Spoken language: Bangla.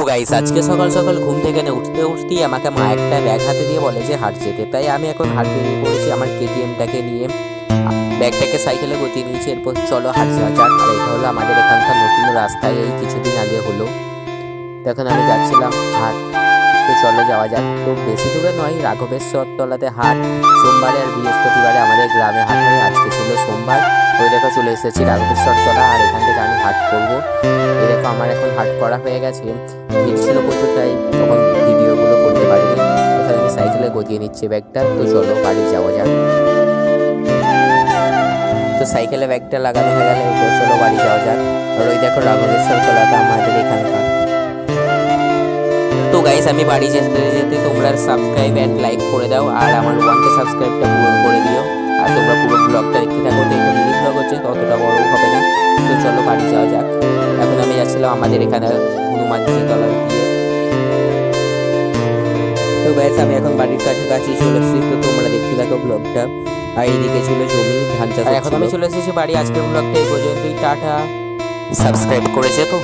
গাইস, আজকে সকাল সকাল ঘুম থেকে উঠতেই আমাকে মা একটা ব্যাগ হাতে দিয়ে বলে যে হাট যেতে। তাই আমি এখন হাট বেরিয়ে পড়েছি আমার কেটিএমটাকে নিয়ে। ব্যাগটাকে সাইকেলে গতিয়ে নিয়েছি। এরপর চলো হাট যাওয়া যাক। আর এটা হলো আমাদের এখানকার নতুন রাস্তায়, এই কিছুদিন আগে হলো। তখন আমি যাচ্ছিলাম হাট। তো চলো যাওয়া যাক। তো বেশি দূরে নয়, রাঘবেশ্বর তলাতে হাট। সোমবারে আর বৃহস্পতিবারে আমাদের গ্রামে হাট হয়। আজকে ছিল সোমবার। ওই দেখো চলে এসেছি রাঘবেশ্বর তলা। আর এখান থেকে আমি হাট করবো। এই দেখো আমার এখন হাট করা হয়ে গেছে। ভিড় ছিল প্রচুর, তাই তখন ভিডিওগুলো করতে পারিনি। এখানে আমি সাইকেলে গতিয়ে নিচ্ছি ব্যাগটা। তো চলো বাড়ি যাওয়া যাক। তো সাইকেলে ব্যাগটা লাগানো হয়ে গেলে তো চলো বাড়ি যাওয়া যাক। আর ওই দেখো রাঘবেশ্বর তলাটা আমাদের এখানকার। তো গাইস, আমি বাড়ি যেতে যেতে তোমরা সাবস্ক্রাইব অ্যান্ড লাইক করে দাও। আর আমার 1K সাবস্ক্রাইবটা পূরণ করে দিও। আর তোমরা পুরো ব্লগটা দেখতে থাকো। তো এটা মিনি ব্লগ হচ্ছে, ততটা বড় হবে না। তো চলো বাড়ি যাওয়া যাক। এখন আমি যাচ্ছিলাম আমাদের এখানে হনুমানজি তলা দিয়ে। তো গাইস, আমি এখন বাড়ির কাছাকাছি চলে এসেছি। তো তোমরা দেখতে থাকো ব্লগটা। আর এইদিকে ছিল জমি, ধান চাষ। এখন আমি চলে এসেছি বাড়ি। আজকের ব্লগটা এই পর্যন্তই। টাটা। সাবস্ক্রাইব করেছে তো?